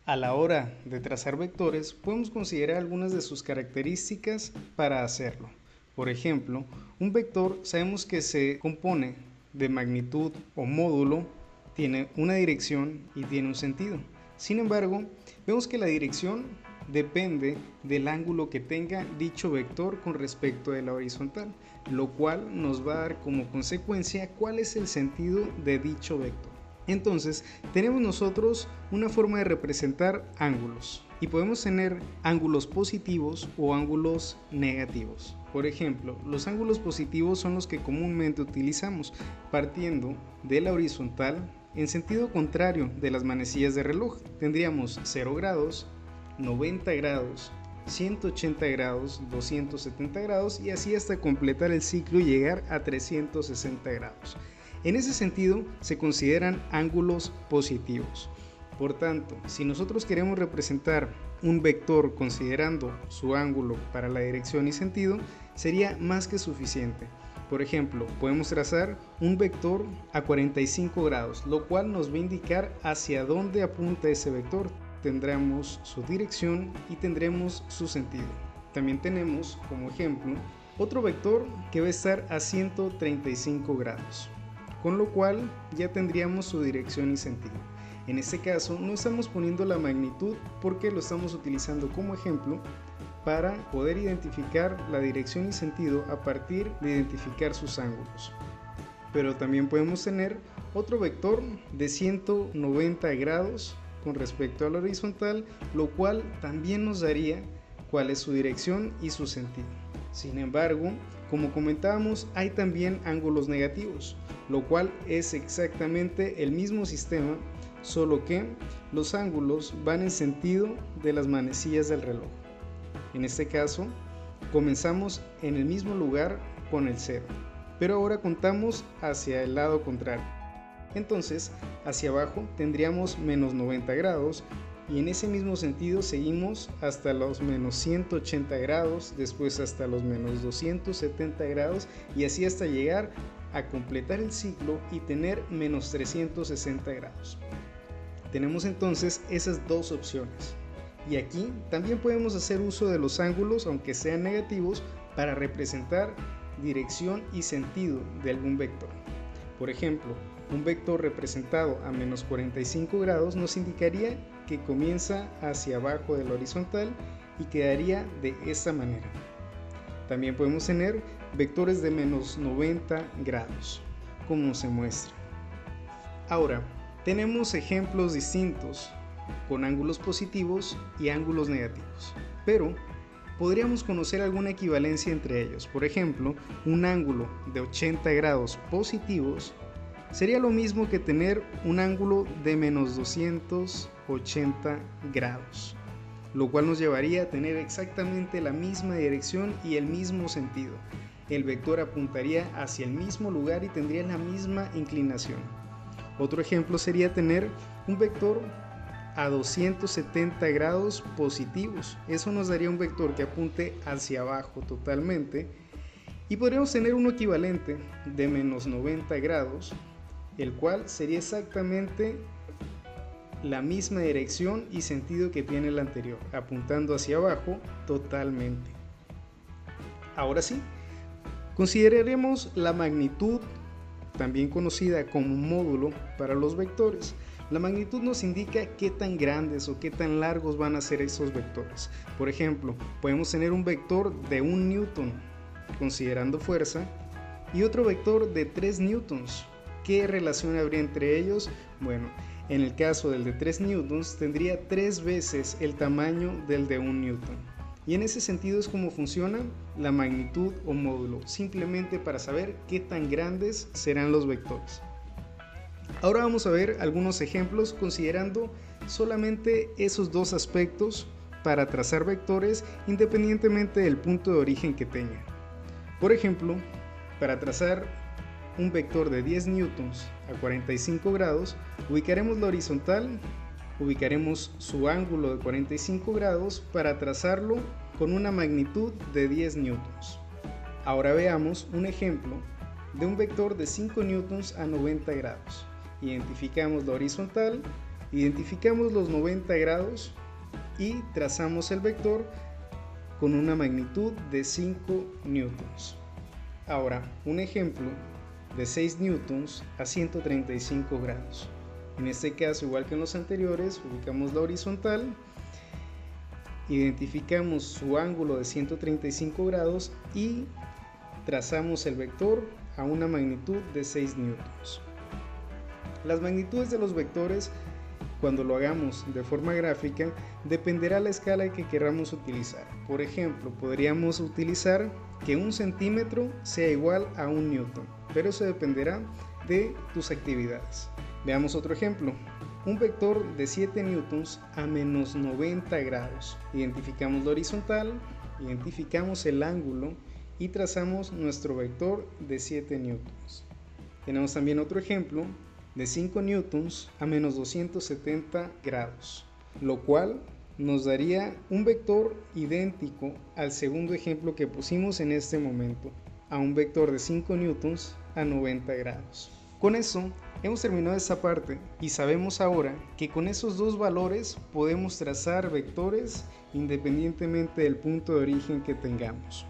A la hora de trazar vectores, podemos considerar algunas de sus características para hacerlo. Por ejemplo, un vector sabemos que se compone de magnitud o módulo, tiene una dirección y tiene un sentido. Sin embargo, vemos que la dirección depende del ángulo que tenga dicho vector con respecto de la horizontal, lo cual nos va a dar como consecuencia cuál es el sentido de dicho vector. Entonces, tenemos nosotros una forma de representar ángulos y podemos tener ángulos positivos o ángulos negativos. Por ejemplo, los ángulos positivos son los que comúnmente utilizamos partiendo de la horizontal en sentido contrario de las manecillas de reloj. Tendríamos 0 grados, 90 grados, 180 grados, 270 grados y así hasta completar el ciclo y llegar a 360 grados. En ese sentido, se consideran ángulos positivos. Por tanto, si nosotros queremos representar un vector considerando su ángulo para la dirección y sentido, sería más que suficiente. Por ejemplo, podemos trazar un vector a 45 grados, lo cual nos va a indicar hacia dónde apunta ese vector. Tendremos su dirección y tendremos su sentido. También tenemos, como ejemplo, otro vector que va a estar a 135 grados. Con lo cual ya tendríamos su dirección y sentido. En este caso no estamos poniendo la magnitud porque lo estamos utilizando como ejemplo para poder identificar la dirección y sentido a partir de identificar sus ángulos. Pero también podemos tener otro vector de 190 grados con respecto a la horizontal, lo cual también nos daría cuál es su dirección y su sentido. Sin embargo, como comentábamos, hay también ángulos negativos, lo cual es exactamente el mismo sistema, solo que los ángulos van en sentido de las manecillas del reloj. En este caso, comenzamos en el mismo lugar con el 0, pero ahora contamos hacia el lado contrario. Entonces, hacia abajo tendríamos menos 90 grados, y en ese mismo sentido seguimos hasta los menos 180 grados, después hasta los menos 270 grados y así hasta llegar a completar el ciclo y tener menos 360 grados. Tenemos entonces esas dos opciones. Y aquí también podemos hacer uso de los ángulos, aunque sean negativos, para representar dirección y sentido de algún vector. Por ejemplo, un vector representado a menos 45 grados nos indicaría que comienza hacia abajo de la horizontal y quedaría de esta manera. También podemos tener vectores de menos 90 grados, como se muestra. Ahora, tenemos ejemplos distintos con ángulos positivos y ángulos negativos, pero podríamos conocer alguna equivalencia entre ellos. Por ejemplo, un ángulo de 80 grados positivos sería lo mismo que tener un ángulo de menos 280 grados, lo cual nos llevaría a tener exactamente la misma dirección y el mismo sentido. El vector apuntaría hacia el mismo lugar y tendría la misma inclinación. Otro ejemplo sería tener un vector a 270 grados positivos. Eso nos daría un vector que apunte hacia abajo totalmente. Y podríamos tener uno equivalente de menos 90 grados, el cual sería exactamente la misma dirección y sentido que tiene el anterior, apuntando hacia abajo totalmente. Ahora sí, consideraremos la magnitud, también conocida como módulo para los vectores. La magnitud nos indica qué tan grandes o qué tan largos van a ser esos vectores. Por ejemplo, podemos tener un vector de 1 newton, considerando fuerza, y otro vector de 3 newtons. ¿Qué relación habría entre ellos? Bueno, en el caso del de 3 newtons tendría 3 veces el tamaño del de 1 newton. Y en ese sentido es como funciona la magnitud o módulo, simplemente para saber qué tan grandes serán los vectores. Ahora vamos a ver algunos ejemplos considerando solamente esos dos aspectos para trazar vectores independientemente del punto de origen que tenga. Por ejemplo, para trazar un vector de 10 newtons a 45 grados, ubicaremos la horizontal, ubicaremos su ángulo de 45 grados para trazarlo con una magnitud de 10 newtons. Ahora veamos un ejemplo de un vector de 5 newtons a 90 grados. Identificamos la horizontal Identificamos los 90 grados y trazamos el vector con una magnitud de 5 newtons. Ahora, un ejemplo de 6 newtons a 135 grados. En este caso, igual que en los anteriores, ubicamos la horizontal, identificamos su ángulo de 135 grados y trazamos el vector a una magnitud de 6 newtons. Las magnitudes de los vectores, cuando lo hagamos de forma gráfica, dependerá la escala que queramos utilizar. Por ejemplo, podríamos utilizar que 1 centímetro sea igual a 1 newton, pero eso dependerá de tus actividades. Veamos otro ejemplo. Un vector de 7 newtons a menos 90 grados. Identificamos la horizontal, identificamos el ángulo y trazamos nuestro vector de 7 newtons. Tenemos también otro ejemplo de 5 newtons a menos 270 grados, lo cual nos daría un vector idéntico al segundo ejemplo que pusimos en este momento, a un vector de 5 newtons a 90 grados. Con eso hemos terminado esta parte y sabemos ahora que con esos dos valores podemos trazar vectores independientemente del punto de origen que tengamos.